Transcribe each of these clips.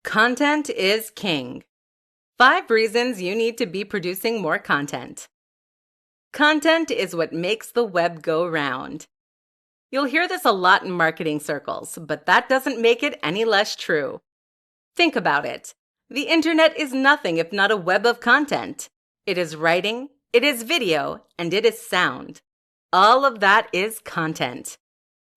Content is king. 5 reasons you need to be producing more content. Content is what makes the web go round. You'll hear this a lot in marketing circles, but that doesn't make it any less true. Think about it. The internet is nothing if not a web of content. It is writing, it is video, and it is sound. All of that is content.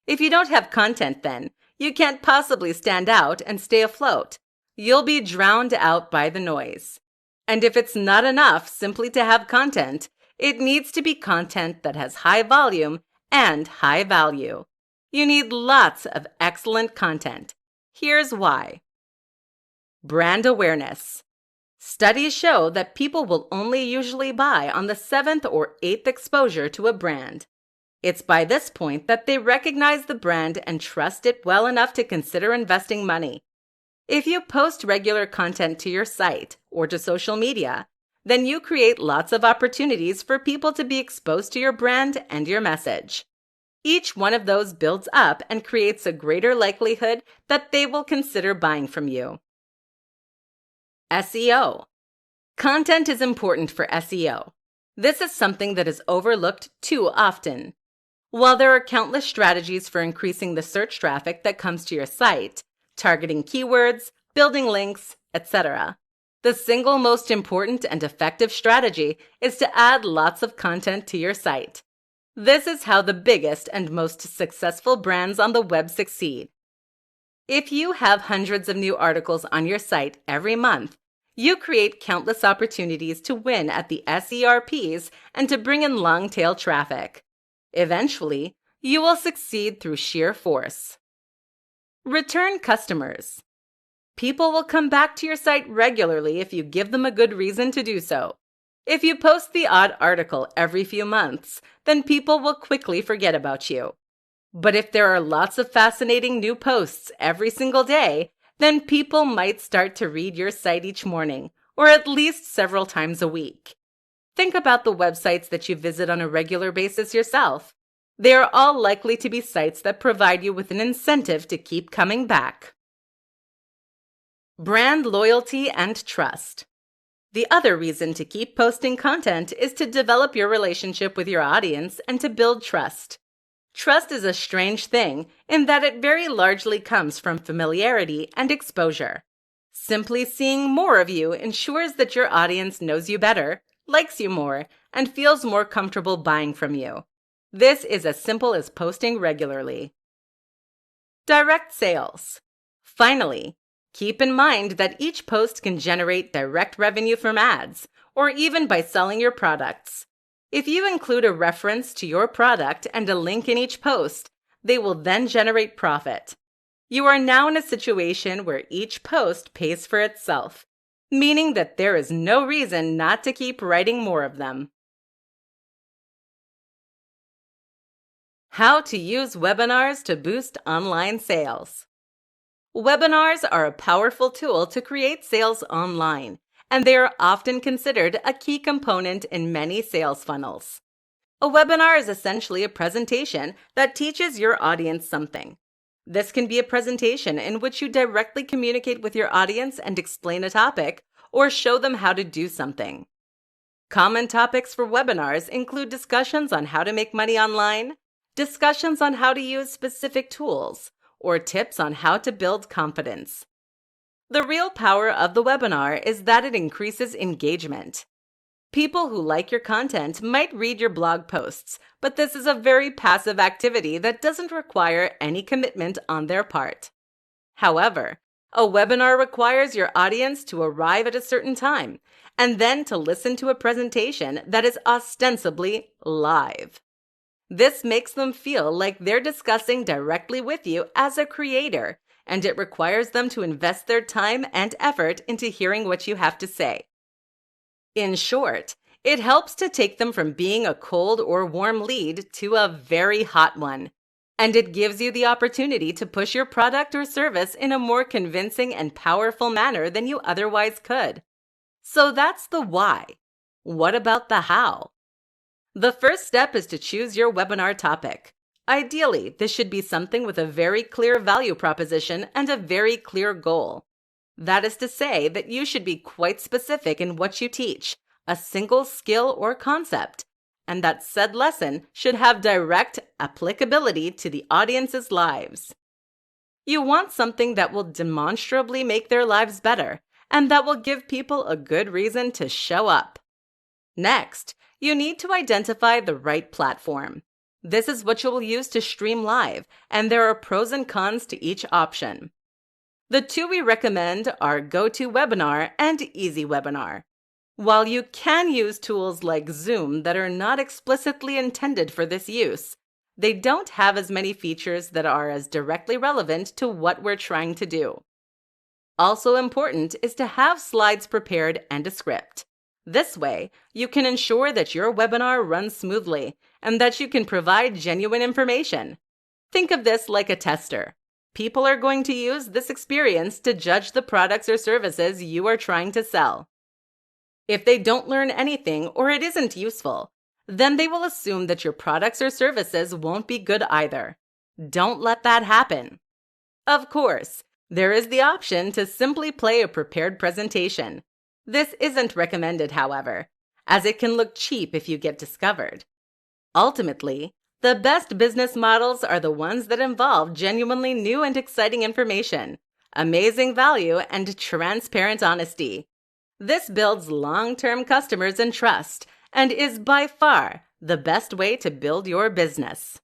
If you don't have content then, you can't possibly stand out and stay afloat. You'll be drowned out by the noise. And if it's not enough simply to have content, it needs to be content that has high volume and high value. You need lots of excellent content. Here's why. Brand awareness. Studies show that people will only usually buy on the 7th or 8th exposure to a brand. It's by this point that they recognize the brand and trust it well enough to consider investing money. If you post regular content to your site or to social media, then you create lots of opportunities for people to be exposed to your brand and your message. Each one of those builds up and creates a greater likelihood that they will consider buying from you. SEO. Content is important for SEO. This is something that is overlooked too often. While there are countless strategies for increasing the search traffic that comes to your site, targeting keywords, building links, etc., the single most important and effective strategy is to add lots of content to your site. This is how the biggest and most successful brands on the web succeed. If you have hundreds of new articles on your site every month, you create countless opportunities to win at the SERPs and to bring in long-tail traffic. Eventually, you will succeed through sheer force. Return customers. People will come back to your site regularly if you give them a good reason to do so. If you post the odd article every few months, then people will quickly forget about you. But if there are lots of fascinating new posts every single day, then people might start to read your site each morning, or at least several times a week. Think about the websites that you visit on a regular basis yourself. They are all likely to be sites that provide you with an incentive to keep coming back. Brand loyalty and trust. The other reason to keep posting content is to develop your relationship with your audience and to build trust. Trust is a strange thing in that it very largely comes from familiarity and exposure. Simply seeing more of you ensures that your audience knows you better, likes you more, and feels more comfortable buying from you. This is as simple as posting regularly. Direct sales. Finally, keep in mind that each post can generate direct revenue from ads, or even by selling your products. If you include a reference to your product and a link in each post, they will then generate profit. You are now in a situation where each post pays for itself, meaning that there is no reason not to keep writing more of them. How to use webinars to boost online sales. Webinars are a powerful tool to create sales online, and they are often considered a key component in many sales funnels. A webinar is essentially a presentation that teaches your audience something. This can be a presentation in which you directly communicate with your audience and explain a topic, or show them how to do something. Common topics for webinars include discussions on how to make money online, discussions on how to use specific tools, or tips on how to build confidence. The real power of the webinar is that it increases engagement. People who like your content might read your blog posts, but this is a very passive activity that doesn't require any commitment on their part. However, a webinar requires your audience to arrive at a certain time and then to listen to a presentation that is ostensibly live. This makes them feel like they're discussing directly with you as a creator, and it requires them to invest their time and effort into hearing what you have to say. In short, it helps to take them from being a cold or warm lead to a very hot one, and it gives you the opportunity to push your product or service in a more convincing and powerful manner than you otherwise could. So that's the why. What about the how? The first step is to choose your webinar topic. Ideally, this should be something with a very clear value proposition and a very clear goal. That is to say that you should be quite specific in what you teach, a single skill or concept, and that said lesson should have direct applicability to the audience's lives. You want something that will demonstrably make their lives better and that will give people a good reason to show up. Next, you need to identify the right platform. This is what you will use to stream live, and there are pros and cons to each option. The two we recommend are GoToWebinar and EasyWebinar. While you can use tools like Zoom that are not explicitly intended for this use, they don't have as many features that are as directly relevant to what we're trying to do. Also important is to have slides prepared and a script. This way, you can ensure that your webinar runs smoothly and that you can provide genuine information. Think of this like a tester. People are going to use this experience to judge the products or services you are trying to sell. If they don't learn anything or it isn't useful, then they will assume that your products or services won't be good either. Don't let that happen. Of course, there is the option to simply play a prepared presentation. This isn't recommended, however, as it can look cheap if you get discovered. Ultimately, the best business models are the ones that involve genuinely new and exciting information, amazing value, and transparent honesty. This builds long-term customers and trust, and is by far the best way to build your business.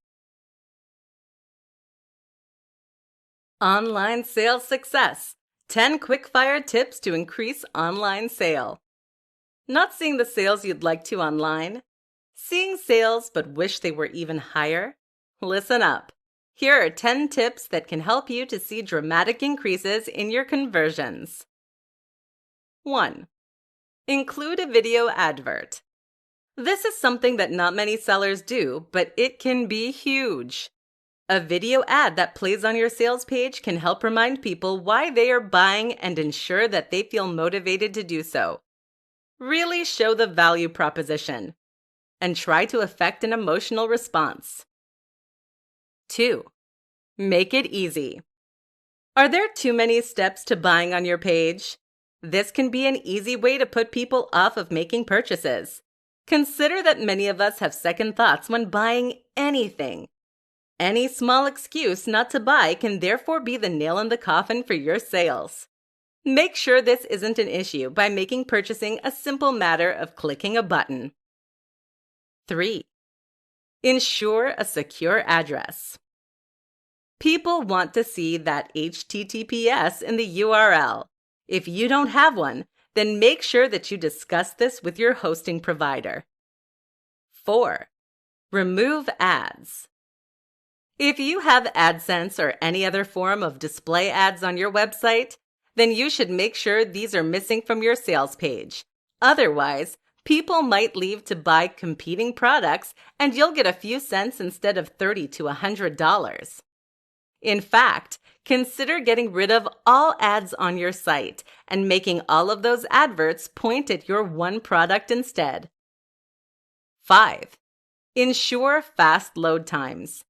Online sales success. 10 quick-fire tips to increase online sale. Not seeing the sales you'd like to online? Seeing sales but wish they were even higher? Listen up. Here are 10 tips that can help you to see dramatic increases in your conversions. 1. Include a video advert. This is something that not many sellers do, but it can be huge. A video ad that plays on your sales page can help remind people why they are buying and ensure that they feel motivated to do so. Really show the value proposition and try to affect an emotional response. 2. Make it easy. Are there too many steps to buying on your page? This can be an easy way to put people off of making purchases. Consider that many of us have second thoughts when buying anything. Any small excuse not to buy can therefore be the nail in the coffin for your sales. Make sure this isn't an issue by making purchasing a simple matter of clicking a button. 3. Ensure a secure address. People want to see that HTTPS in the URL. If you don't have one, then make sure that you discuss this with your hosting provider. 4. Remove ads. If you have AdSense or any other form of display ads on your website, then you should make sure these are missing from your sales page. Otherwise, people might leave to buy competing products and you'll get a few cents instead of $30 to $100. In fact, consider getting rid of all ads on your site and making all of those adverts point at your one product instead. 5. Ensure fast load times.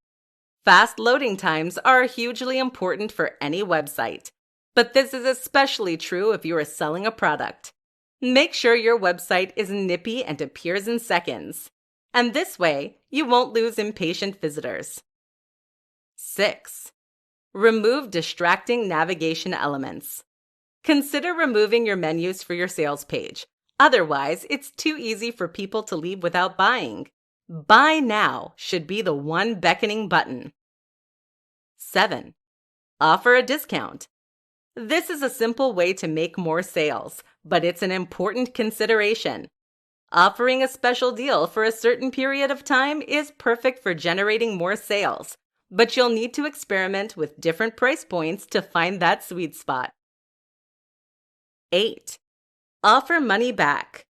Fast loading times are hugely important for any website, but this is especially true if you are selling a product. Make sure your website is nippy and appears in seconds, and this way you won't lose impatient visitors. 6. Remove distracting navigation elements. Consider removing your menus for your sales page. Otherwise, it's too easy for people to leave without buying. Buy now should be the one beckoning button. 7. Offer a discount. This is a simple way to make more sales, but it's an important consideration. Offering a special deal for a certain period of time is perfect for generating more sales, but you'll need to experiment with different price points to find that sweet spot. 8. Offer money back.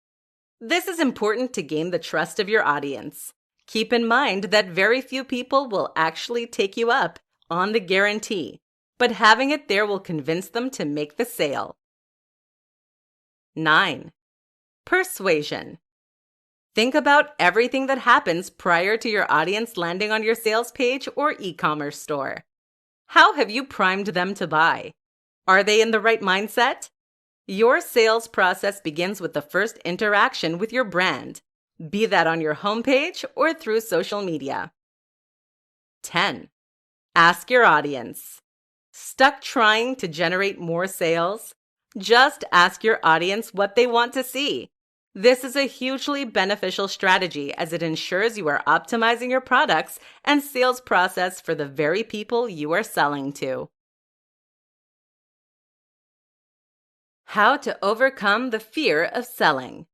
This is important to gain the trust of your audience. Keep in mind that very few people will actually take you up on the guarantee, but having it there will convince them to make the sale. 9. Persuasion. Think about everything that happens prior to your audience landing on your sales page or e-commerce store. How have you primed them to buy? Are they in the right mindset? Your sales process begins with the first interaction with your brand, be that on your homepage or through social media. 10. Ask your audience. Stuck trying to generate more sales? Just ask your audience what they want to see. This is a hugely beneficial strategy as it ensures you are optimizing your products and sales process for the very people you are selling to. How to overcome the fear of selling.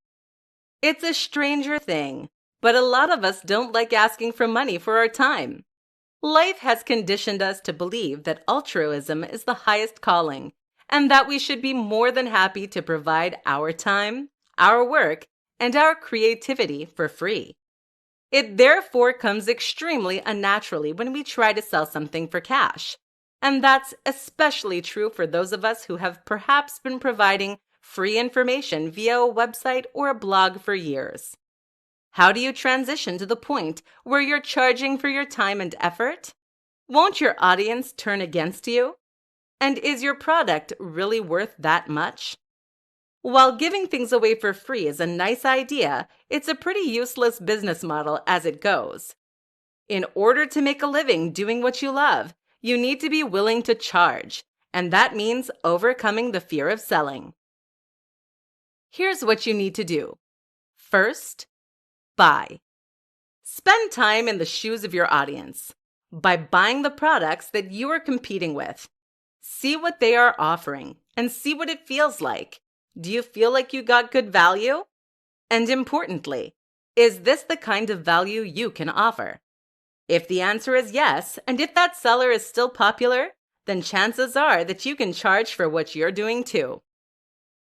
It's a stranger thing, but a lot of us don't like asking for money for our time. Life has conditioned us to believe that altruism is the highest calling, and that we should be more than happy to provide our time, our work, and our creativity for free. It therefore comes extremely unnaturally when we try to sell something for cash. And that's especially true for those of us who have perhaps been providing free information via a website or a blog for years. How do you transition to the point where you're charging for your time and effort? Won't your audience turn against you? And is your product really worth that much? While giving things away for free is a nice idea, it's a pretty useless business model as it goes. In order to make a living doing what you love, you need to be willing to charge, and that means overcoming the fear of selling. Here's what you need to do. First, buy. Spend time in the shoes of your audience by buying the products that you are competing with. See what they are offering and see what it feels like. Do you feel like you got good value? And importantly, is this the kind of value you can offer? If the answer is yes, and if that seller is still popular, then chances are that you can charge for what you're doing too.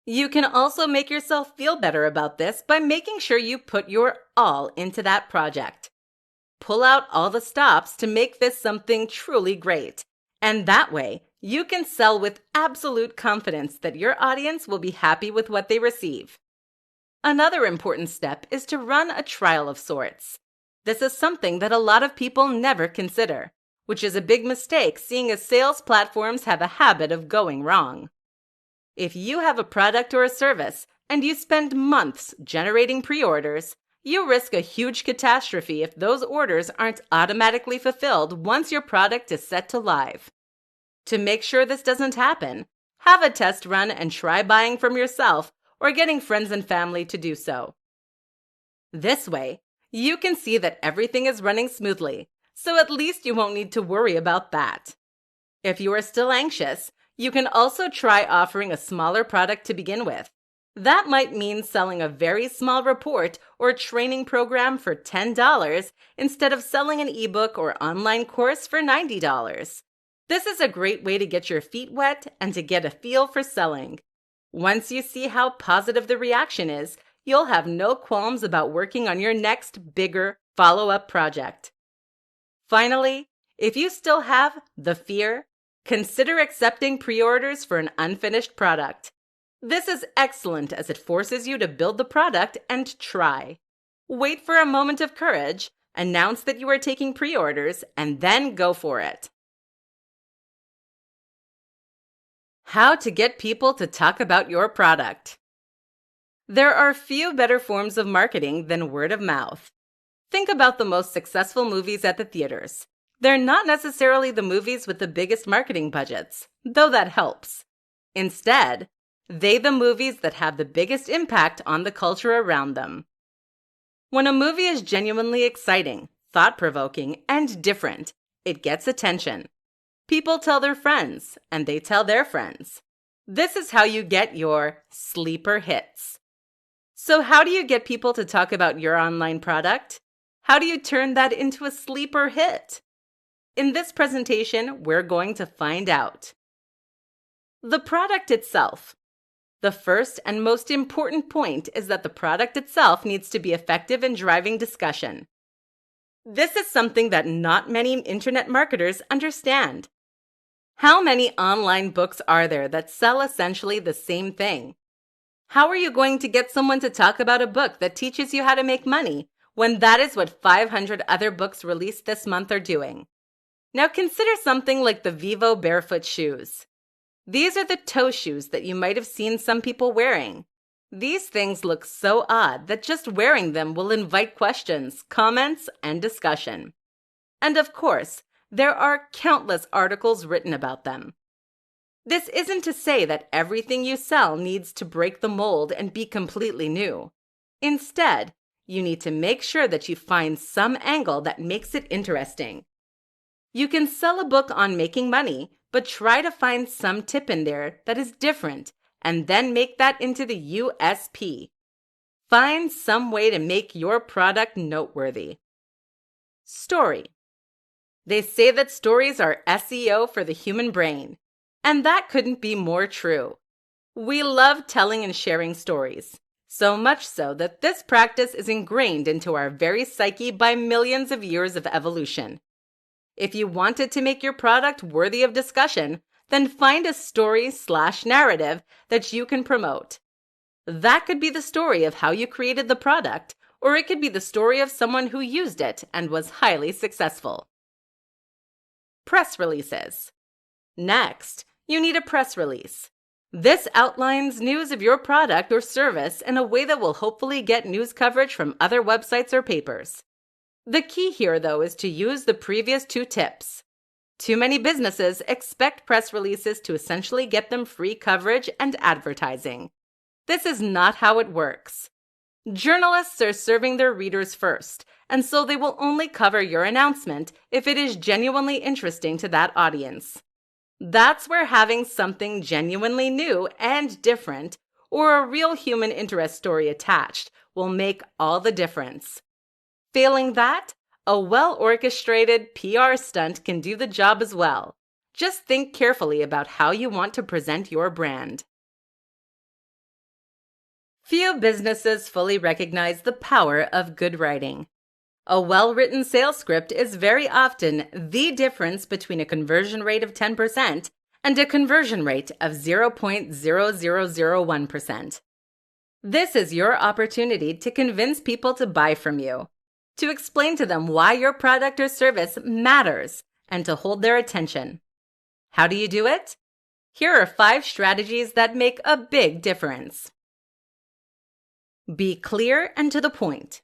You can also make yourself feel better about this by making sure you put your all into that project. Pull out all the stops to make this something truly great. And that way, you can sell with absolute confidence that your audience will be happy with what they receive. Another important step is to run a trial of sorts. This is something that a lot of people never consider, which is a big mistake seeing as sales platforms have a habit of going wrong. If you have a product or a service and you spend months generating pre-orders, you risk a huge catastrophe if those orders aren't automatically fulfilled once your product is set to live. To make sure this doesn't happen, have a test run and try buying from yourself or getting friends and family to do so. This way, you can see that everything is running smoothly, so at least you won't need to worry about that. If you are still anxious, you can also try offering a smaller product to begin with. That might mean selling a very small report or training program for $10 instead of selling an ebook or online course for $90. This is a great way to get your feet wet and to get a feel for selling. Once you see how positive the reaction is, you'll have no qualms about working on your next, bigger follow-up project. Finally, if you still have the fear, consider accepting pre-orders for an unfinished product. This is excellent as it forces you to build the product and try. Wait for a moment of courage, announce that you are taking pre-orders, and then go for it. How to get people to talk about your product. There are few better forms of marketing than word of mouth. Think about the most successful movies at the theaters. They're not necessarily the movies with the biggest marketing budgets, though that helps. Instead, they're the movies that have the biggest impact on the culture around them. When a movie is genuinely exciting, thought-provoking, and different, it gets attention. People tell their friends, and they tell their friends. This is how you get your sleeper hits. So how do you get people to talk about your online product? How do you turn that into a sleeper hit? In this presentation, we're going to find out. The product itself. The first and most important point is that the product itself needs to be effective in driving discussion. This is something that not many internet marketers understand. How many online books are there that sell essentially the same thing? How are you going to get someone to talk about a book that teaches you how to make money when that is what 500 other books released this month are doing? Now consider something like the Vivo barefoot shoes. These are the toe shoes that you might have seen some people wearing. These things look so odd that just wearing them will invite questions, comments, and discussion. And of course, there are countless articles written about them. This isn't to say that everything you sell needs to break the mold and be completely new. Instead, you need to make sure that you find some angle that makes it interesting. You can sell a book on making money, but try to find some tip in there that is different and then make that into the USP. Find some way to make your product noteworthy. Story. They say that stories are SEO for the human brain, and that couldn't be more true. We love telling and sharing stories, so much so that this practice is ingrained into our very psyche by millions of years of evolution. If you wanted to make your product worthy of discussion, then find a story/narrative that you can promote. That could be the story of how you created the product, or it could be the story of someone who used it and was highly successful. Press releases. Next, you need a press release. This outlines news of your product or service in a way that will hopefully get news coverage from other websites or papers. The key here, though, is to use the previous two tips. Too many businesses expect press releases to essentially get them free coverage and advertising. This is not how it works. Journalists are serving their readers first, and so they will only cover your announcement if it is genuinely interesting to that audience. That's where having something genuinely new and different, or a real human interest story attached, will make all the difference. Failing that, a well-orchestrated PR stunt can do the job as well. Just think carefully about how you want to present your brand. Few businesses fully recognize the power of good writing. A well-written sales script is very often the difference between a conversion rate of 10% and a conversion rate of 0.0001%. This is your opportunity to convince people to buy from you, to explain to them why your product or service matters, and to hold their attention. How do you do it? Here are 5 strategies that make a big difference. Be clear and to the point.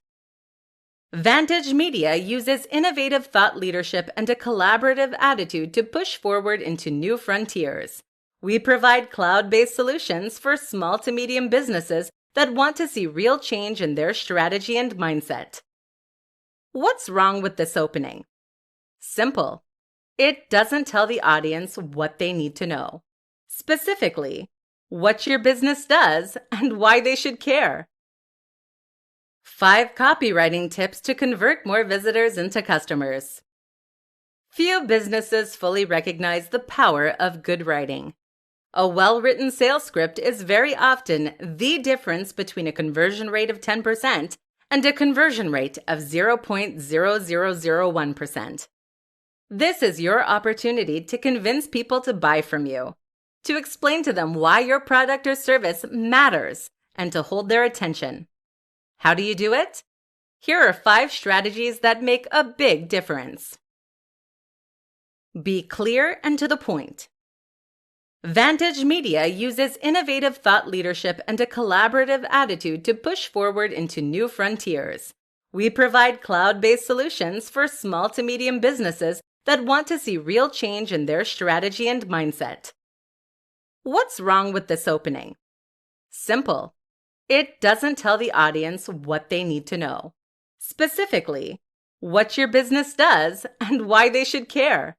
Vantage Media uses innovative thought leadership and a collaborative attitude to push forward into new frontiers. We provide cloud-based solutions for small to medium businesses that want to see real change in their strategy and mindset. What's wrong with this opening? Simple. It doesn't tell the audience what they need to know. Specifically, what your business does and why they should care. 5 copywriting tips to convert more visitors into customers. Few businesses fully recognize the power of good writing. A well-written sales script is very often the difference between a conversion rate of 10% and a conversion rate of 0.0001%. This is your opportunity to convince people to buy from you, to explain to them why your product or service matters, and to hold their attention. How do you do it? Here are 5 strategies that make a big difference. Be clear and to the point. Vantage Media uses innovative thought leadership and a collaborative attitude to push forward into new frontiers. We provide cloud-based solutions for small to medium businesses that want to see real change in their strategy and mindset. What's wrong with this opening? Simple. It doesn't tell the audience what they need to know. Specifically, what your business does and why they should care.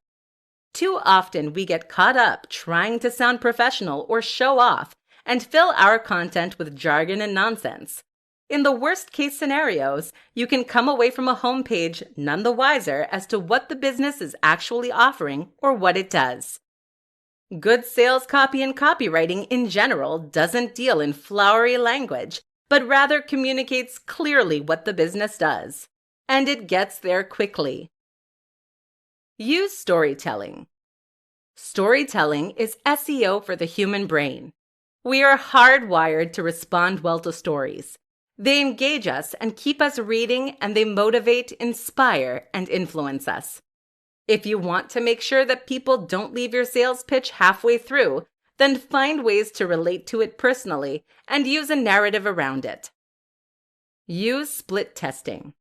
Too often we get caught up trying to sound professional or show off and fill our content with jargon and nonsense. In the worst case scenarios, you can come away from a homepage none the wiser as to what the business is actually offering or what it does. Good sales copy and copywriting in general doesn't deal in flowery language, but rather communicates clearly what the business does. And it gets there quickly. Use storytelling. Storytelling is SEO for the human brain. We are hardwired to respond well to stories. They engage us and keep us reading, and they motivate, inspire, and influence us. If you want to make sure that people don't leave your sales pitch halfway through, then find ways to relate to it personally and use a narrative around it. Use split testing.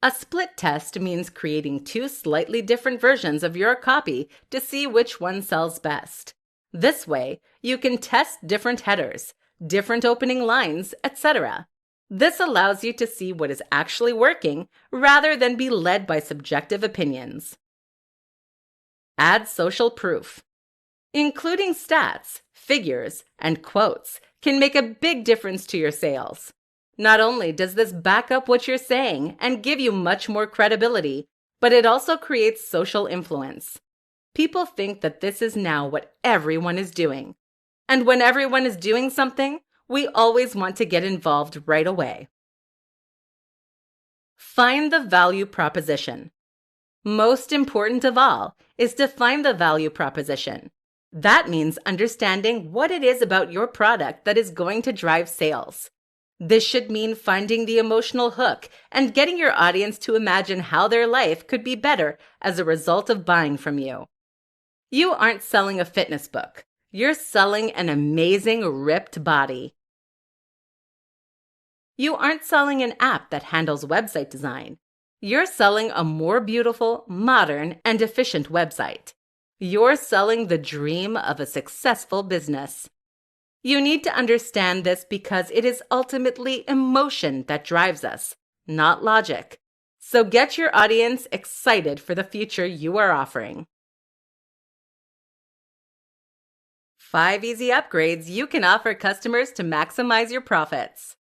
A split test means creating two slightly different versions of your copy to see which one sells best. This way, you can test different headers, different opening lines, etc. This allows you to see what is actually working rather than be led by subjective opinions. Add social proof. Including stats, figures, and quotes can make a big difference to your sales. Not only does this back up what you're saying and give you much more credibility, but it also creates social influence. People think that this is now what everyone is doing. And when everyone is doing something, we always want to get involved right away. Find the value proposition. Most important of all is to find the value proposition. That means understanding what it is about your product that is going to drive sales. This should mean finding the emotional hook and getting your audience to imagine how their life could be better as a result of buying from you. You aren't selling a fitness book. You're selling an amazing ripped body. You aren't selling an app that handles website design. You're selling a more beautiful, modern, and efficient website. You're selling the dream of a successful business. You need to understand this because it is ultimately emotion that drives us, not logic. So get your audience excited for the future you are offering. 5 easy upgrades you can offer customers to maximize your profits.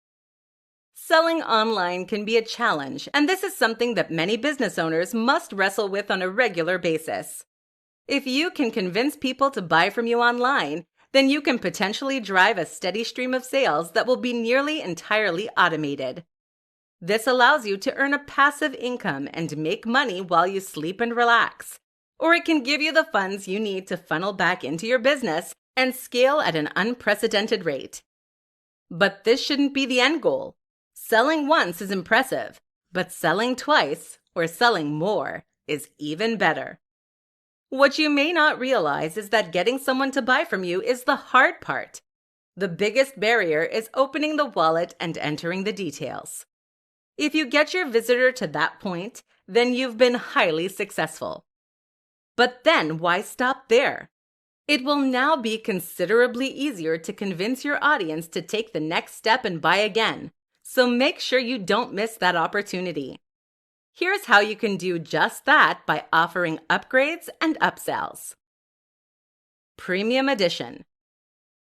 Selling online can be a challenge, and this is something that many business owners must wrestle with on a regular basis. If you can convince people to buy from you online, then you can potentially drive a steady stream of sales that will be nearly entirely automated. This allows you to earn a passive income and make money while you sleep and relax. Or it can give you the funds you need to funnel back into your business and scale at an unprecedented rate. But this shouldn't be the end goal. Selling once is impressive, but selling twice or selling more is even better. What you may not realize is that getting someone to buy from you is the hard part. The biggest barrier is opening the wallet and entering the details. If you get your visitor to that point, then you've been highly successful. But then why stop there? It will now be considerably easier to convince your audience to take the next step and buy again, so make sure you don't miss that opportunity. Here's how you can do just that by offering upgrades and upsells. Premium Edition.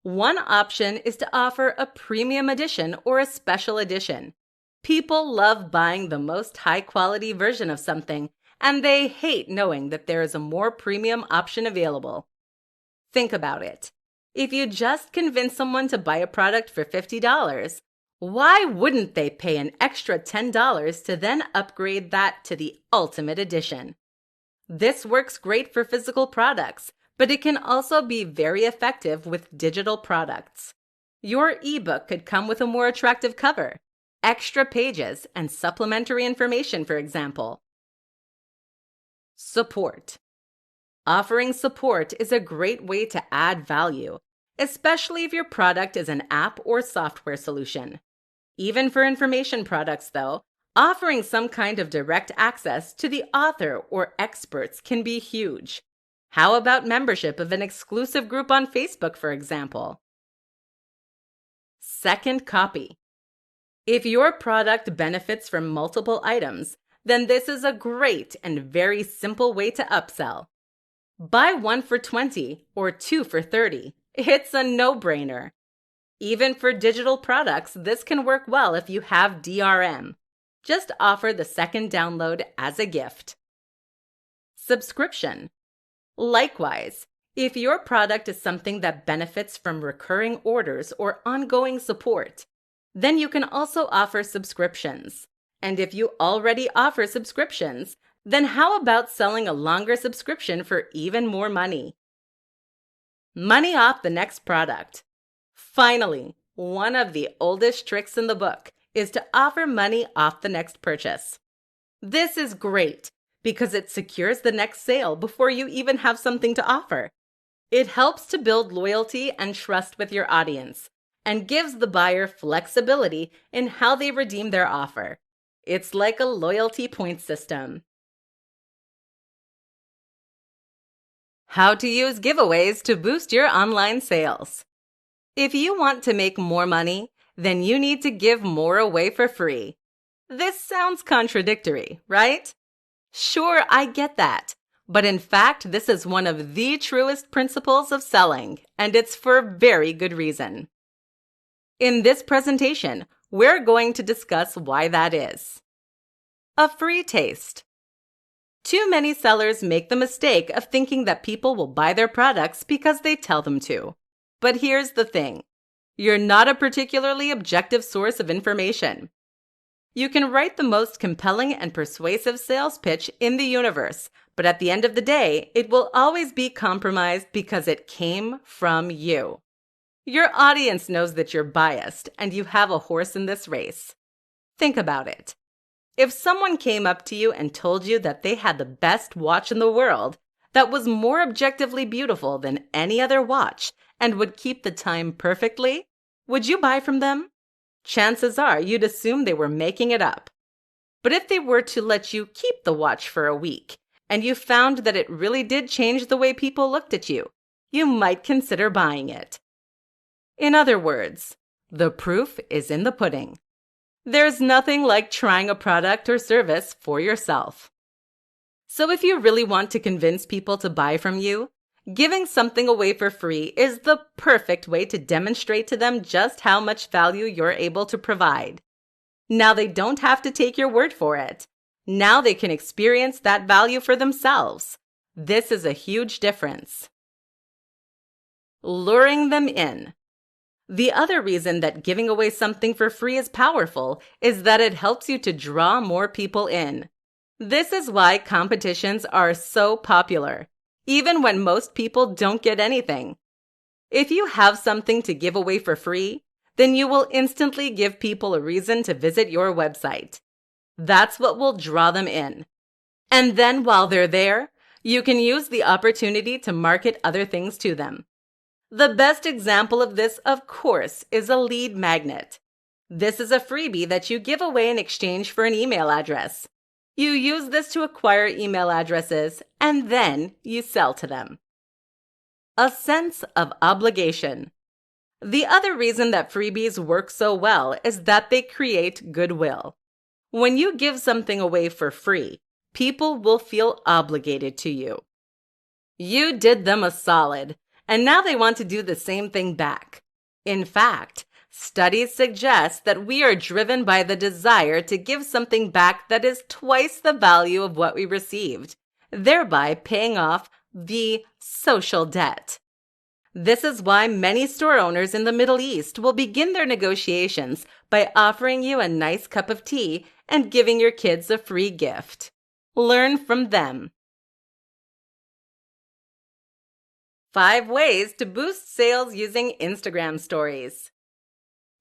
One option is to offer a premium edition or a special edition. People love buying the most high-quality version of something, and they hate knowing that there is a more premium option available. Think about it. If you just convince someone to buy a product for $50, why wouldn't they pay an extra $10 to then upgrade that to the ultimate edition? This works great for physical products, but it can also be very effective with digital products. Your ebook could come with a more attractive cover, extra pages, and supplementary information, for example. Support. Offering support is a great way to add value, especially if your product is an app or software solution. Even for information products, though, offering some kind of direct access to the author or experts can be huge. How about membership of an exclusive group on Facebook, for example? Second copy. If your product benefits from multiple items, then this is a great and very simple way to upsell. Buy 1 for $20 or 2 for $30. It's a no-brainer. Even for digital products, this can work well if you have DRM. Just offer the second download as a gift. Subscription. Likewise, if your product is something that benefits from recurring orders or ongoing support, then you can also offer subscriptions. And if you already offer subscriptions, then how about selling a longer subscription for even more money? Money off the next product. Finally, one of the oldest tricks in the book is to offer money off the next purchase. This is great because it secures the next sale before you even have something to offer. It helps to build loyalty and trust with your audience and gives the buyer flexibility in how they redeem their offer. It's like a loyalty point system. How to use giveaways to boost your online sales. If you want to make more money, then you need to give more away for free. This sounds contradictory, right? Sure, I get that. But in fact, this is one of the truest principles of selling, and it's for very good reason. In this presentation, we're going to discuss why that is. A free taste. Too many sellers make the mistake of thinking that people will buy their products because they tell them to. But here's the thing. You're not a particularly objective source of information. You can write the most compelling and persuasive sales pitch in the universe, but at the end of the day, it will always be compromised because it came from you. Your audience knows that you're biased and you have a horse in this race. Think about it. If someone came up to you and told you that they had the best watch in the world, that was more objectively beautiful than any other watch, and would keep the time perfectly, would you buy from them? Chances are you'd assume they were making it up. But if they were to let you keep the watch for a week, and you found that it really did change the way people looked at you, you might consider buying it. In other words, the proof is in the pudding. There's nothing like trying a product or service for yourself. So if you really want to convince people to buy from you, giving something away for free is the perfect way to demonstrate to them just how much value you're able to provide. Now they don't have to take your word for it. Now they can experience that value for themselves. This is a huge difference. Luring them in. The other reason that giving away something for free is powerful is that it helps you to draw more people in. This is why competitions are so popular, even when most people don't get anything. If you have something to give away for free, then you will instantly give people a reason to visit your website. That's what will draw them in. And then while they're there, you can use the opportunity to market other things to them. The best example of this, of course, is a lead magnet. This is a freebie that you give away in exchange for an email address. You use this to acquire email addresses, and then you sell to them. A sense of obligation. The other reason that freebies work so well is that they create goodwill. When you give something away for free, people will feel obligated to you. You did them a solid, and now they want to do the same thing back. In fact, studies suggest that we are driven by the desire to give something back that is twice the value of what we received, thereby paying off the social debt. This is why many store owners in the Middle East will begin their negotiations by offering you a nice cup of tea and giving your kids a free gift. Learn from them. 5 ways to boost sales using Instagram stories.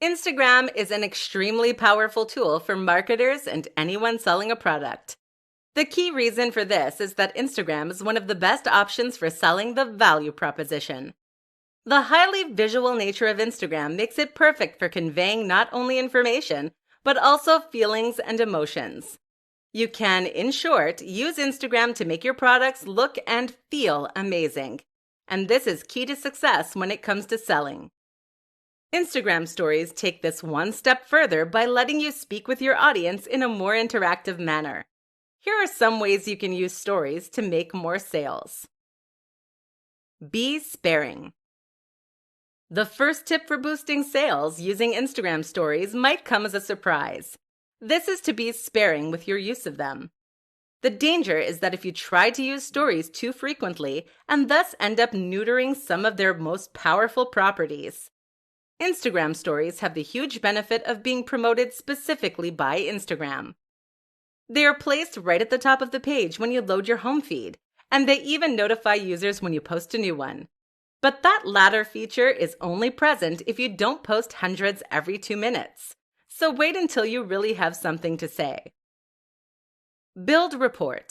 Instagram is an extremely powerful tool for marketers and anyone selling a product. The key reason for this is that Instagram is one of the best options for selling the value proposition. The highly visual nature of Instagram makes it perfect for conveying not only information, but also feelings and emotions. You can, in short, use Instagram to make your products look and feel amazing. And this is key to success when it comes to selling. Instagram stories take this one step further by letting you speak with your audience in a more interactive manner. Here are some ways you can use stories to make more sales. Be sparing. The first tip for boosting sales using Instagram stories might come as a surprise. This is to be sparing with your use of them. The danger is that if you try to use stories too frequently and thus end up neutering some of their most powerful properties. Instagram stories have the huge benefit of being promoted specifically by Instagram. They are placed right at the top of the page when you load your home feed, and they even notify users when you post a new one. But that latter feature is only present if you don't post hundreds every 2 minutes. So wait until you really have something to say. Build rapport.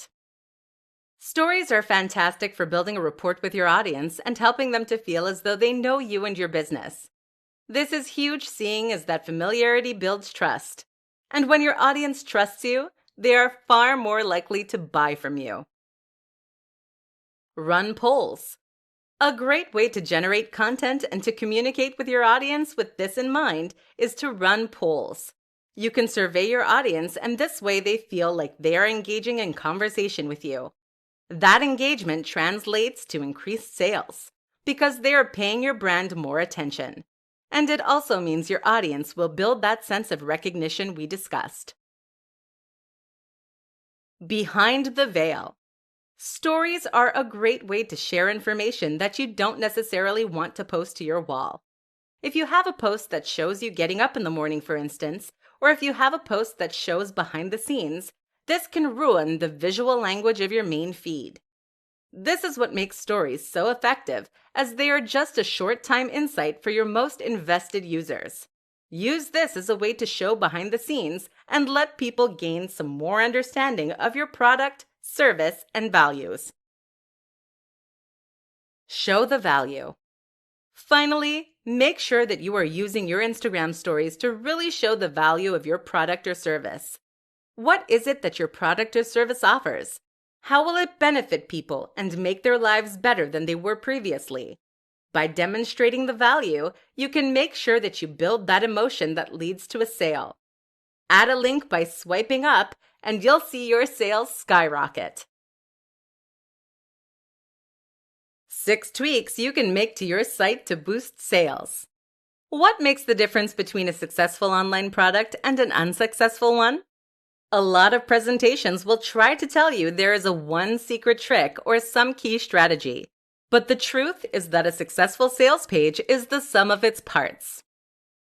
Stories are fantastic for building a rapport with your audience and helping them to feel as though they know you and your business. This is huge, seeing as that familiarity builds trust. And when your audience trusts you, they are far more likely to buy from you. Run polls. A great way to generate content and to communicate with your audience with this in mind is to run polls. You can survey your audience, and this way they feel like they are engaging in conversation with you. That engagement translates to increased sales because they are paying your brand more attention. And it also means your audience will build that sense of recognition we discussed. Behind the veil. Stories are a great way to share information that you don't necessarily want to post to your wall. If you have a post that shows you getting up in the morning, for instance, or if you have a post that shows behind the scenes, this can ruin the visual language of your main feed. This is what makes stories so effective, as they are just a short-time insight for your most invested users. Use this as a way to show behind the scenes and let people gain some more understanding of your product, service, and values. Show the value. Finally, make sure that you are using your Instagram stories to really show the value of your product or service. What is it that your product or service offers? How will it benefit people and make their lives better than they were previously? By demonstrating the value, you can make sure that you build that emotion that leads to a sale. Add a link by swiping up, and you'll see your sales skyrocket. 6 tweaks you can make to your site to boost sales. What makes the difference between a successful online product and an unsuccessful one? A lot of presentations will try to tell you there is a one secret trick or some key strategy. But the truth is that a successful sales page is the sum of its parts.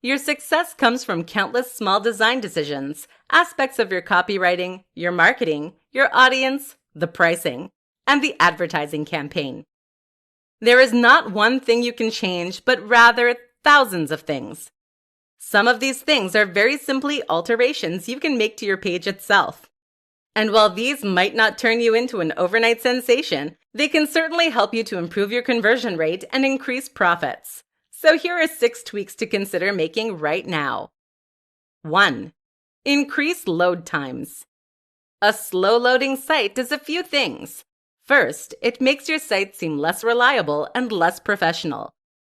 Your success comes from countless small design decisions, aspects of your copywriting, your marketing, your audience, the pricing, and the advertising campaign. There is not one thing you can change, but rather thousands of things. Some of these things are very simply alterations you can make to your page itself. And while these might not turn you into an overnight sensation, they can certainly help you to improve your conversion rate and increase profits. So here are 6 tweaks to consider making right now. 1. Increase load times. A slow-loading site does a few things. First, it makes your site seem less reliable and less professional.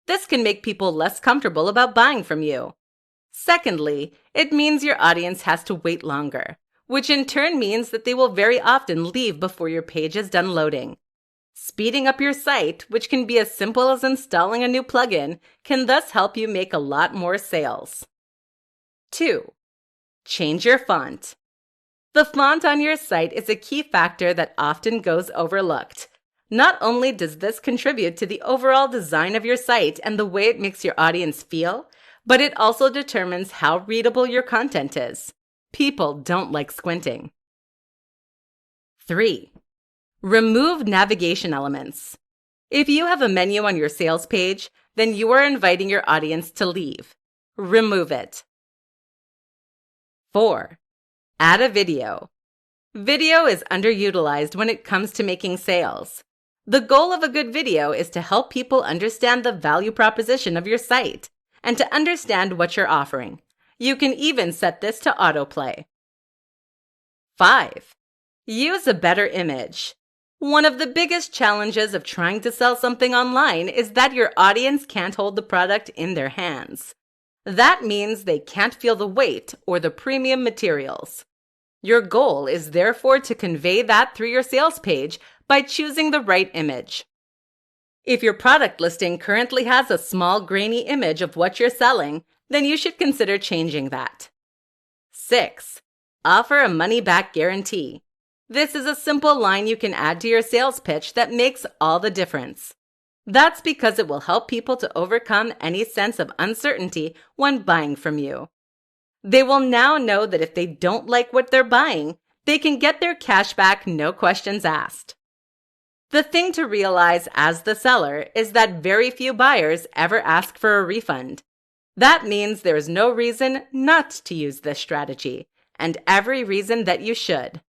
This can make people less comfortable about buying from you. Secondly, it means your audience has to wait longer, which in turn means that they will very often leave before your page is done loading. Speeding up your site, which can be as simple as installing a new plugin, can thus help you make a lot more sales. 2. Change your font. The font on your site is a key factor that often goes overlooked. Not only does this contribute to the overall design of your site and the way it makes your audience feel, but it also determines how readable your content is. People don't like squinting. 3. Remove navigation elements. If you have a menu on your sales page, then you are inviting your audience to leave. Remove it. 4. Add a video. Video is underutilized when it comes to making sales. The goal of a good video is to help people understand the value proposition of your site and to understand what you're offering. You can even set this to autoplay. 5. Use a better image. One of the biggest challenges of trying to sell something online is that your audience can't hold the product in their hands. That means they can't feel the weight or the premium materials. Your goal is therefore to convey that through your sales page by choosing the right image. If your product listing currently has a small, grainy image of what you're selling, then you should consider changing that. 6. Offer a money-back guarantee. This is a simple line you can add to your sales pitch that makes all the difference. That's because it will help people to overcome any sense of uncertainty when buying from you. They will now know that if they don't like what they're buying, they can get their cash back, no questions asked. The thing to realize as the seller is that very few buyers ever ask for a refund. That means there is no reason not to use this strategy, and every reason that you should.